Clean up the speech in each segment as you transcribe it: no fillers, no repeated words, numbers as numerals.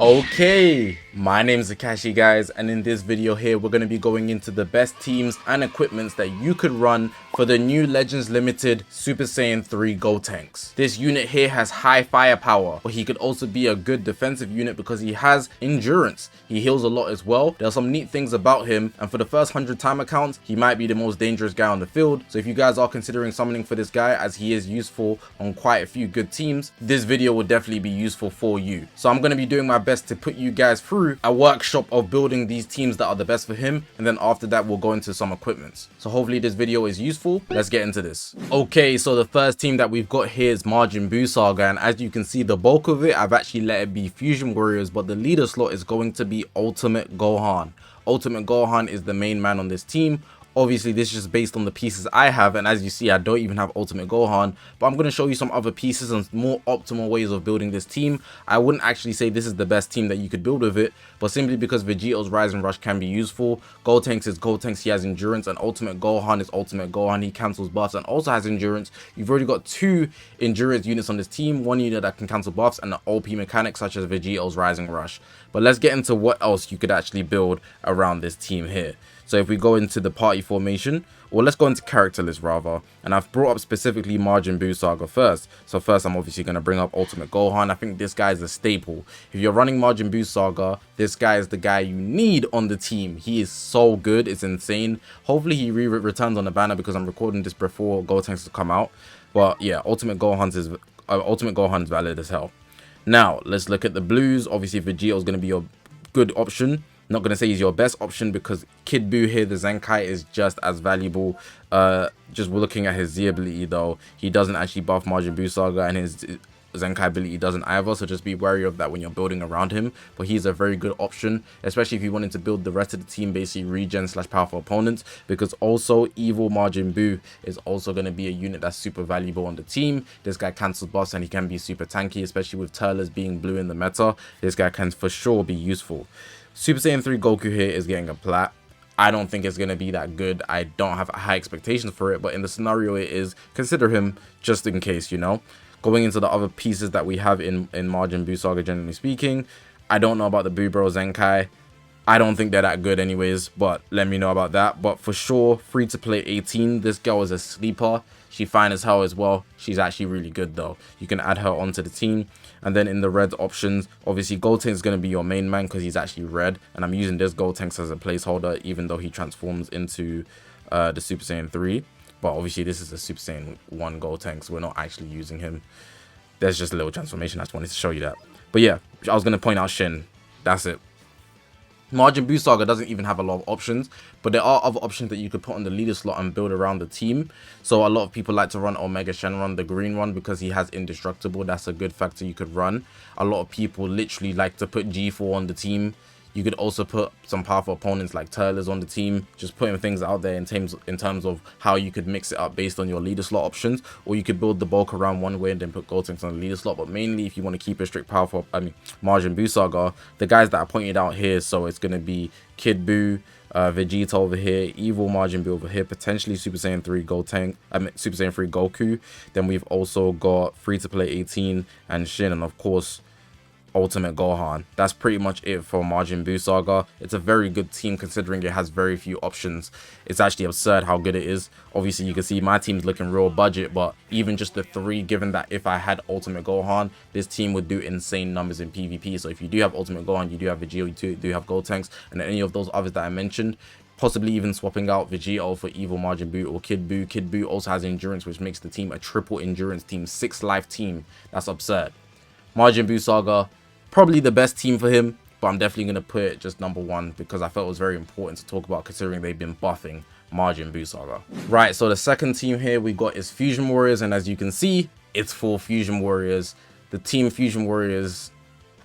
Okay, my name's Zakashi guys, and in this video here we're going to be going into the best teams and equipments that you could run for the new Legends Limited Super Saiyan 3 Gotenks. This unit here has high firepower, but he could also be a good defensive unit because he has endurance. He heals a lot as well. There are some neat things about him, and for the first 100 timer counts, he might be the most dangerous guy on the field. So if you guys are considering summoning for this guy, as he is useful on quite a few good teams, this video will definitely be useful for you. So I'm going to be doing my best to put you guys through a workshop of building these teams that are the best for him, and then after that we'll go into some equipments. So hopefully this video is useful. Let's get into this. Okay, so the first team that we've got here is Majin Buu Saga, and as you can see, the bulk of it I've actually let it be Fusion Warriors, but the leader slot is going to be Ultimate Gohan. Ultimate Gohan is the main man on this team. Obviously, this is just based on the pieces I have, and as you see, I don't even have Ultimate Gohan, but I'm going to show you some other pieces and more optimal ways of building this team. I wouldn't actually say this is the best team that you could build with it, but simply because Vegito's Rise and Rush can be useful. Gotenks is Gotenks, he has endurance, and Ultimate Gohan is Ultimate Gohan, he cancels buffs and also has endurance. You've already got two endurance units on this team, one unit that can cancel buffs, and an OP mechanic such as Vegito's Rising Rush. But let's get into what else you could actually build around this team here. So if we go into the party formation, or let's go into character list rather, and I've brought up specifically Majin Buu Saga first. So first I'm obviously going to bring up Ultimate Gohan. I think this guy is a staple. If you're running Majin Buu Saga, this guy is the guy you need on the team. He is so good, it's insane. Hopefully he returns on the banner because I'm recording this before Gotenks to come out. But yeah, Ultimate Gohan is valid as hell. Now let's look at the blues. Obviously Vegito is going to be your good option. Not going to say he's your best option because Kid Buu here, the Zenkai, is just as valuable. Just looking at his Z ability though, he doesn't actually buff Majin Buu Saga, and his Zenkai ability doesn't either, so just be wary of that when you're building around him. But he's a very good option, especially if you wanted to build the rest of the team basically regen / powerful opponents, because also evil Majin Buu is also going to be a unit that's super valuable on the team. This guy cancels buffs and he can be super tanky, especially with Turles being blue in the meta. This guy can for sure be useful. Super Saiyan 3 Goku here is getting a plat. I don't think it's going to be that good. I don't have high expectations for it, but in the scenario it is, consider him just in case, you know. Going into the other pieces that we have in Majin Buu Saga, generally speaking, I don't know about the Buu Bro Zenkai. I don't think they're that good anyways, but let me know about that. But for sure, free to play 18. This girl is a sleeper. She's fine as hell as well. She's actually really good though. You can add her onto the team. And then in the red options, obviously Gotenks is going to be your main man because he's actually red. And I'm using this Gotenks as a placeholder, even though he transforms into the Super Saiyan 3. But obviously this is a Super Saiyan 1 Gotenks. We're not actually using him. There's just a little transformation. I just wanted to show you that. But yeah, I was going to point out Shin. That's it. Majin Buu Saga doesn't even have a lot of options, but there are other options that you could put on the leader slot and build around the team. So a lot of people like to run Omega Shenron, the green one, because he has indestructible. That's a good factor you could run. A lot of people literally like to put G4 on the team. You could also put some powerful opponents like Turles on the team, just putting things out there in terms of how you could mix it up based on your leader slot options. Or you could build the bulk around one way and then put Gotenks on the leader slot. But mainly if you want to keep a strict powerful, Majin Buu Saga, the guys that I pointed out here, so it's going to be Kid Buu, Vegeta over here, evil Majin Buu over here, potentially Super Saiyan 3 Super Saiyan 3 Goku. Then we've also got free to play 18 and Shin, and of course Ultimate Gohan. That's pretty much it for Majin Buu Saga. It's a very good team considering it has very few options. It's actually absurd how good it is. Obviously you can see my team's looking real budget, but even just the three, given that if I had Ultimate Gohan, this team would do insane numbers in PvP. So if you do have Ultimate Gohan, you do have Vegito, you do have Gotenks, and any of those others that I mentioned, possibly even swapping out Vegito for evil Majin Buu or Kid Buu. Kid Buu also has endurance, which makes the team a triple endurance team, 6 life team. That's absurd. Majin Buu Saga, probably the best team for him, but I'm definitely going to put it just number 1 because I felt it was very important to talk about considering they've been buffing Majin Buu Saga. Right, so the second team here we got is Fusion Warriors, and as you can see, it's for Fusion Warriors. The team Fusion Warriors,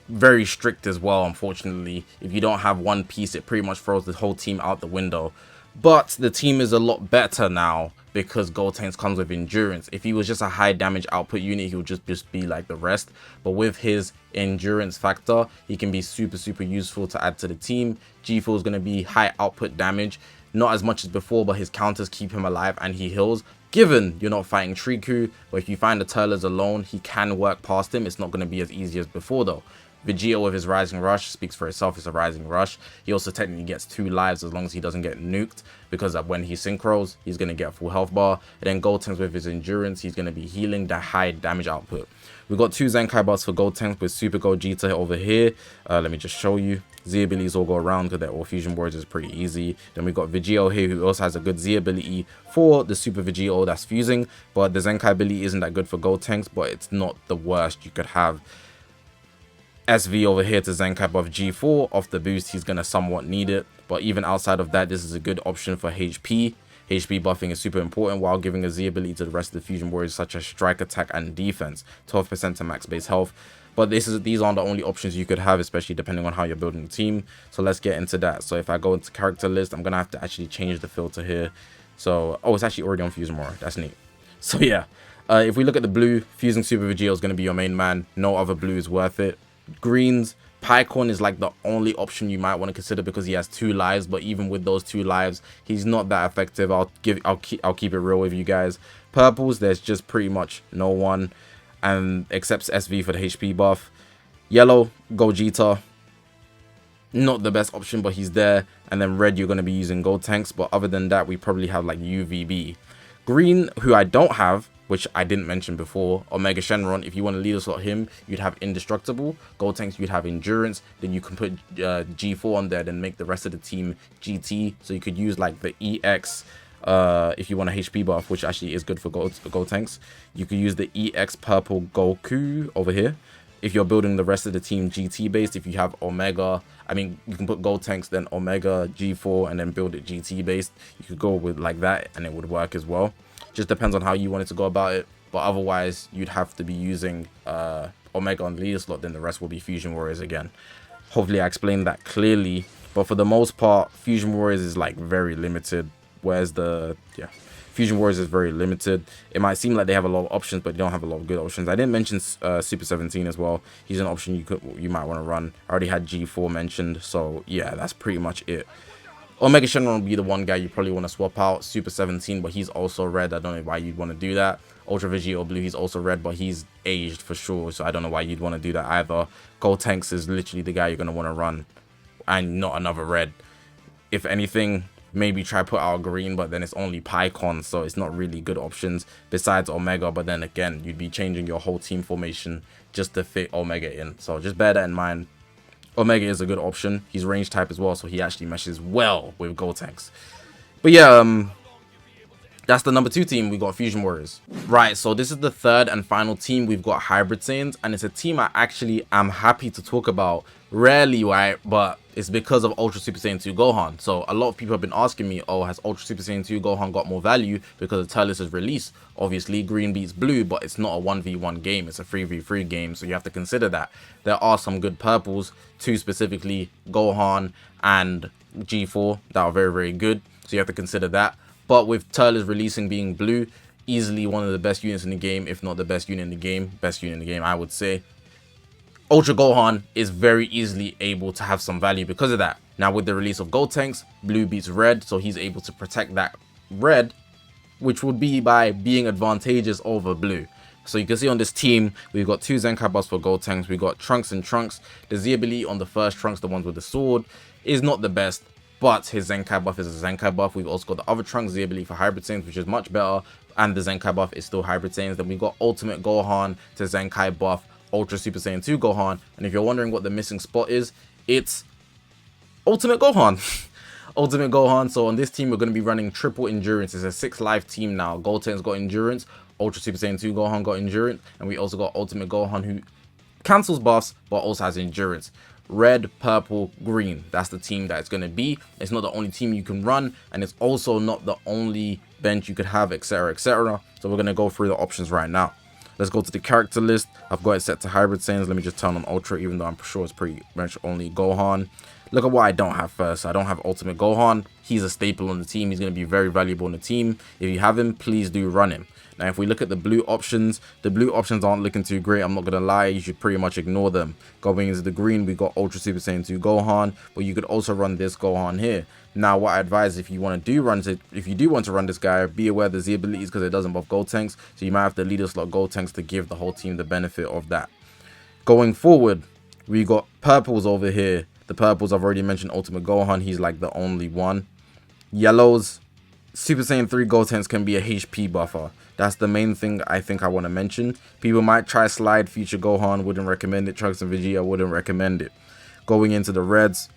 very strict as well, unfortunately. If you don't have one piece, it pretty much throws the whole team out the window. But the team is a lot better now because Gotenks comes with endurance. If he was just a high damage output unit, he would just be like the rest. But with his endurance factor, he can be super useful to add to the team. G4 is going to be high output damage. Not as much as before, but his counters keep him alive and he heals. Given you're not fighting Triku, but if you find the Turles alone, he can work past him. It's not going to be as easy as before though. Vegeta with his Rising Rush speaks for itself. It's a Rising Rush. He also technically gets 2 lives as long as he doesn't get nuked, because when he synchros, he's going to get full health bar. And then Gotenks with his Endurance, he's going to be healing the high damage output. We've got 2 Zenkai buffs for Gotenks with Super Gogeta over here. Let me just show you. Z abilities all go around because they're all Fusion Warriors, is pretty easy. Then we've got Vegeta here, who also has a good Z ability for the Super Vegeta that's fusing. But the Zenkai ability isn't that good for Gotenks, but it's not the worst you could have. SV over here to Zenkai buff G4. Off the boost, he's going to somewhat need it. But even outside of that, this is a good option for HP. HP buffing is super important while giving a Z ability to the rest of the Fusion Warriors, such as Strike, Attack, and Defense. 12% to max base health. But these aren't the only options you could have, especially depending on how you're building the team. So let's get into that. So if I go into character list, I'm going to have to actually change the filter here. So, oh, it's actually already on Fusion Warrior. That's neat. So yeah, if we look at the blue, Fusing Super Vegeta is going to be your main man. No other blue is worth it. Greens, Pycorn is like the only option you might want to consider because he has 2 lives, but even with those 2 lives, he's not that effective. I'll keep it real with you guys. Purples, there's just pretty much no one, and except SV for the HP buff. Yellow, Gogeta, not the best option, but he's there. And then red, you're going to be using Gotenks, but other than that, we probably have like UVB. Green, who I don't have, which I didn't mention before, Omega Shenron, if you want to leader slot him, you'd have Indestructible. Gotenks, you'd have Endurance. Then you can put G4 on there, then make the rest of the team GT. So you could use like the EX if you want a HP buff, which actually is good for Gotenks. You could use the EX Purple Goku over here. If you're building the rest of the team GT based, if you have Omega, I mean, you can put Gotenks, then Omega, G4, and then build it GT based. You could go with like that, and it would work as well. Just depends on how you wanted to go about it. But otherwise, you'd have to be using Omega on the leader slot, then the rest will be Fusion Warriors again. Hopefully, I explained that clearly. But for the most part, Fusion Warriors is like very limited. Whereas Fusion Warriors is very limited. It might seem like they have a lot of options, but they don't have a lot of good options. I didn't mention Super 17 as well. He's an option you might want to run. I already had G4 mentioned, so yeah, that's pretty much it. Omega Shenron will be the one guy you probably want to swap out. Super 17, but he's also red. I don't know why you'd want to do that. Ultra Vegeta Blue, he's also red, but he's aged for sure, so I don't know why you'd want to do that either. Gotenks is literally the guy you're going to want to run, and not another red. If anything, maybe try put out green, but then it's only Pycon, so it's not really good options besides Omega. But then again, you'd be changing your whole team formation just to fit Omega in, so just bear that in mind. Omega is a good option. He's range type as well, so he actually meshes well with Gotenks. But yeah, that's the number 2 team. We got Fusion Warriors. Right, so this is the 3rd and final team. We've got Hybrid Saiyans, and it's a team I actually am happy to talk about. Rarely, right? But it's because of Ultra Super Saiyan 2 Gohan. So a lot of people have been asking me, oh, has Ultra Super Saiyan 2 Gohan got more value because of Turles' release? Obviously, green beats blue, but it's not a 1v1 game. It's a 3v3 game, so you have to consider that. There are some good purples, 2 specifically, Gohan and G4, that are very, very good. So you have to consider that. But with Turles releasing being blue, easily one of the best units in the game, if not the best unit in the game. Best unit in the game, I would say. Ultra Gohan is very easily able to have some value because of that. Now with the release of Gotenks, blue beats red, so he's able to protect that red, which would be by being advantageous over blue. So you can see on this team, we've got 2 Zenkai buffs for Gotenks. We've got Trunks and Trunks. The Z ability on the first Trunks, the ones with the sword, is not the best, but his Zenkai buff is a Zenkai buff. We've also got the other Trunks Z ability for Hybrid Saiyans, which is much better, and the Zenkai buff is still Hybrid Saiyans. Then we've got Ultimate Gohan to Zenkai buff Ultra Super Saiyan 2 Gohan, and if you're wondering what the missing spot is, it's Ultimate Gohan. Ultimate Gohan. So on this team, we're going to be running triple endurance. It's a 6 live team now. Gotenks got endurance, Ultra Super Saiyan 2 Gohan got endurance, and we also got Ultimate Gohan, who cancels buffs but also has endurance. Red, purple, green. That's the team that it's going to be. It's not the only team you can run, and it's also not the only bench you could have, etc, etc. So we're going to go through the options right now. Let's go to the character list. I've got it set to Hybrid Saiyans. Let me just turn on Ultra, even though I'm sure it's pretty much only Gohan. Look at what I don't have first. I don't have Ultimate Gohan. He's a staple on the team. He's going to be very valuable on the team. If you have him, please do run him. Now, if we look at the blue options aren't looking too great. I'm not going to lie. You should pretty much ignore them. Going into the green, we got Ultra Super Saiyan 2 Gohan, but you could also run this Gohan here. Now, what I advise if you do want to run this guy, be aware of the Z abilities because it doesn't buff Gotenks. So you might have to leader slot Gotenks to give the whole team the benefit of that. Going forward, We got purples over here. The purples I've already mentioned. Ultimate Gohan, he's like the only one. Yellows, Super Saiyan 3 Gotenks can be a HP buffer. That's the main thing I think I want to mention. People might try slide Future Gohan, wouldn't recommend it. Trunks and Vegeta, wouldn't recommend it. Going into the reds,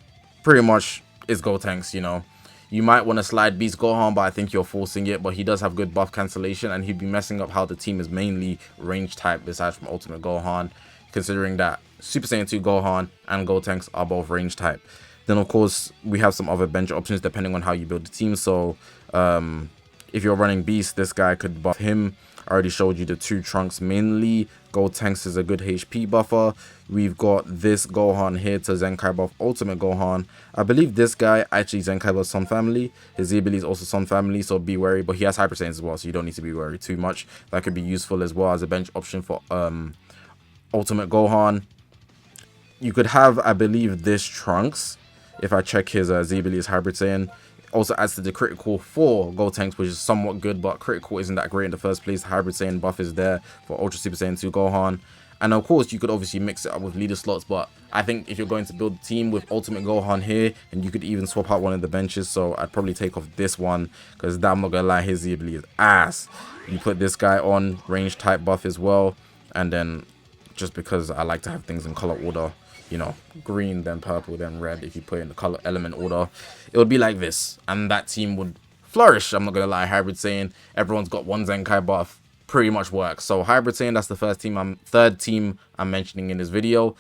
pretty much is Gotenks, you know. You might want to slide Beast Gohan, but I think you're forcing it. But he does have good buff cancellation, and he'd be messing up how the team is mainly range type besides from Ultimate Gohan, considering that Super Saiyan 2 Gohan and Gotenks are both range type. Then of course we have some other bench options depending on how you build the team. So if you're running Beast, this guy could buff him. I already showed you the 2 Trunks mainly. Gotenks is a good HP buffer. We've got this Gohan here to Zenkai buff Ultimate Gohan. I believe this guy actually Zenkai buff Sun Family. His Z ability is also Sun Family, so be wary. But he has Hyper Saiyans as well, so you don't need to be worried too much. That could be useful as well as a bench option for Ultimate Gohan. You could have, I believe, this Trunks. If I check his Z ability is Hybrid Saiyan. Also adds to the critical for Gotenks, which is somewhat good, but critical isn't that great in the first place. The Hybrid Saiyan buff is there for Ultra Super Saiyan 2 Gohan. And of course, you could obviously mix it up with leader slots, but I think if you're going to build a team with Ultimate Gohan here, and you could even swap out one of the benches, so I'd probably take off this one, because I'm not gonna lie, his Z ability is ass. You put this guy on, range type buff as well, and then just because I like to have things in color order, you know, green, then purple, then red. If you put it in the color element order, it would be like this, and that team would flourish. I'm not gonna lie. Hybrid Saiyan, everyone's got one Zenkai buff, pretty much works. So Hybrid Saiyan, that's the third team I'm mentioning in this video.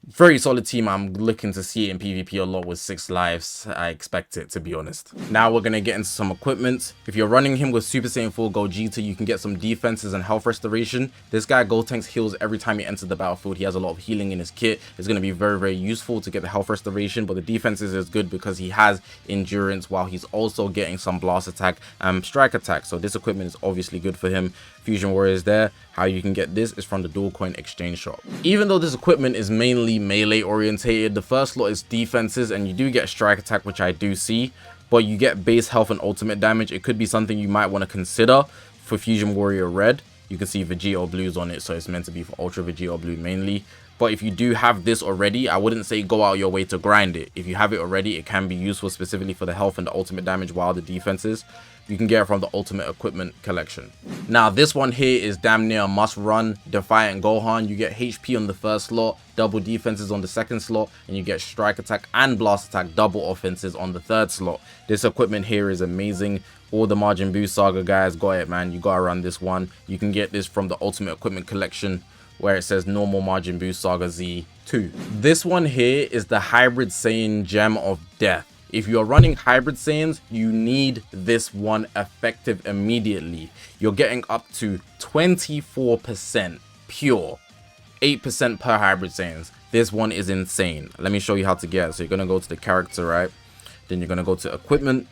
Very solid team. I'm looking to see it in PvP a lot with 6 lives. I expect it, to be honest. Now we're going to get into some equipment. If you're running him with Super Saiyan 4 Gogeta, you can get some defenses and health restoration. This guy Gotenks heals every time he enters the battlefield. He has a lot of healing in his kit. It's going to be very, very useful to get the health restoration, but the defenses is good because he has endurance while he's also getting some blast attack and strike attack. So this equipment is obviously good for him. Fusion Warriors there. How you can get this is from the dual coin exchange shop. Even though this equipment is mainly melee orientated, the first slot is defenses, and you do get strike attack, which I do see, but you get base health and ultimate damage. It could be something you might want to consider for Fusion Warrior Red. You can see Vegeta Blues on it, so it's meant to be for Ultra Vegeta Blue mainly. But if you do have this already, I wouldn't say go out your way to grind it. If you have it already, it can be useful specifically for the health and the ultimate damage, while the defenses you can get it from the Ultimate Equipment Collection. Now this one here is damn near a must run. Defiant Gohan, you get HP on the first slot, double defenses on the second slot, and you get strike attack and blast attack double offenses on the third slot. This equipment here is amazing. All the Majin Buu Saga guys got it, man. You gotta run this one. You can get this from the Ultimate Equipment Collection, where it says normal Majin Buu Saga Z2. This one here is the Hybrid Saiyan Gem of Death. If you're running Hybrid Saiyans, you need this one effective immediately. You're getting up to 24% pure, 8% per Hybrid Saiyans. This one is insane. Let me show you how to get it. So you're going to go to the character, right? Then you're going to go to equipment.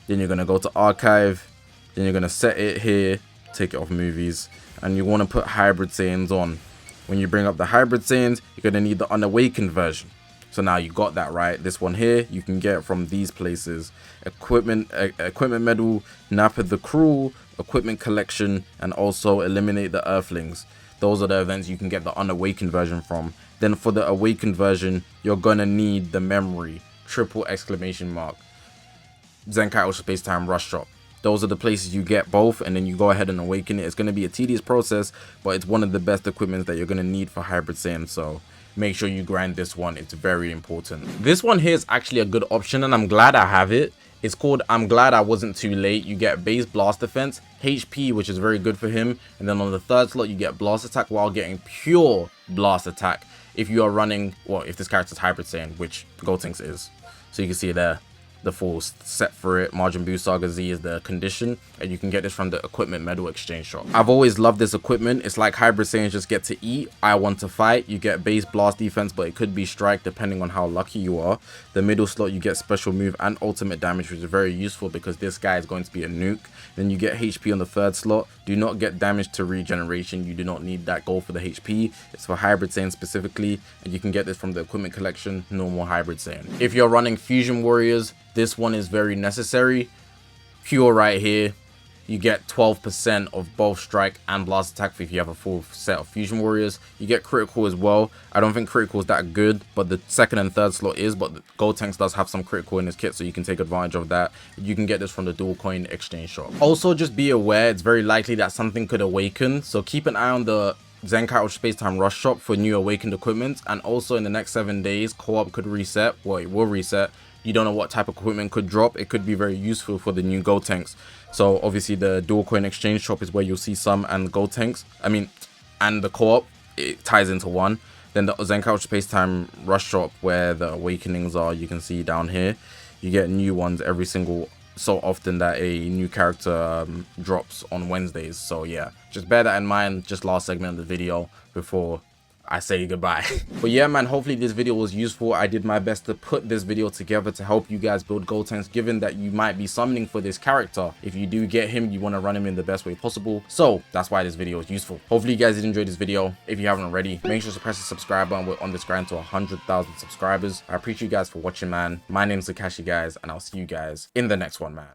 Then you're going to go to archive. Then you're going to set it here, take it off movies. And you want to put Hybrid Saiyans on. When you bring up the Hybrid Saiyans, you're going to need the Unawakened version. So now you got that, right? This one here, you can get from these places. Equipment Medal, Nappa the Cruel, Equipment Collection, and also Eliminate the Earthlings. Those are the events you can get the Unawakened version from. Then for the Awakened version, you're gonna need the Memory, triple exclamation mark, Zenkai Ultra Space Time Rush Drop. Those are the places you get both, and then you go ahead and awaken it. It's going to be a tedious process, but it's one of the best equipments that you're going to need for Hybrid Saiyan, so make sure you grind this one. It's very important. This one here is actually a good option, and I'm glad I have it. It's called I'm Glad I Wasn't Too Late. You get base blast defense, HP, which is very good for him, and then on the third slot you get blast attack while getting pure blast attack if you are running, well, if this character's Hybrid Saiyan, which Gotenks is. So you can see there, the full set for it. Majin Buu Saga Z is the condition, and you can get this from the Equipment Medal Exchange shop. I've always loved this equipment. It's like Hybrid Saiyans just get to eat. I want to fight. You get base blast defense, but it could be strike depending on how lucky you are. The middle slot you get special move and ultimate damage, which is very useful because this guy is going to be a nuke. Then you get HP on the third slot. Do not get damage to regeneration. You do not need that goal for the HP. It's for Hybrid Saiyan specifically, and you can get this from the Equipment Collection, normal Hybrid Saiyan. If you're running Fusion Warriors, this one is very necessary. Pure right here. You get 12% of both strike and blast attack if you have a full set of fusion warriors. You get critical as well. I don't think critical is that good, but the second and third slot is. But the Gotenks does have some critical in his kit, so you can take advantage of that. You can get this from the dual coin exchange shop. Also, just be aware, it's very likely that something could awaken, so keep an eye on the Zenkai Ultra Space Time Rush Shop for new awakened equipment. And also in the next 7 days, co-op could reset. Well, it will reset. You don't know what type of equipment could drop. It could be very useful for the new Gotenks. So obviously the dual coin exchange shop is where you'll see some, and Gotenks, and the co-op, it ties into one. Then the Zenkai Ultra Space Time Rush Shop, where the awakenings are, you can see down here. You get new ones every single so often that a new character drops on Wednesdays. So yeah, just bear that in mind. Just last segment of the video before I say goodbye. But yeah, man, hopefully this video was useful. I did my best to put this video together to help you guys build Gotenks, given that you might be summoning for this character. If you do get him, you want to run him in the best way possible. So that's why this video is useful. Hopefully you guys did enjoy this video. If you haven't already, make sure to press the subscribe button. We're on this grind to 100,000 subscribers. I appreciate you guys for watching, man. My name's Zakashi, guys, and I'll see you guys in the next one, man.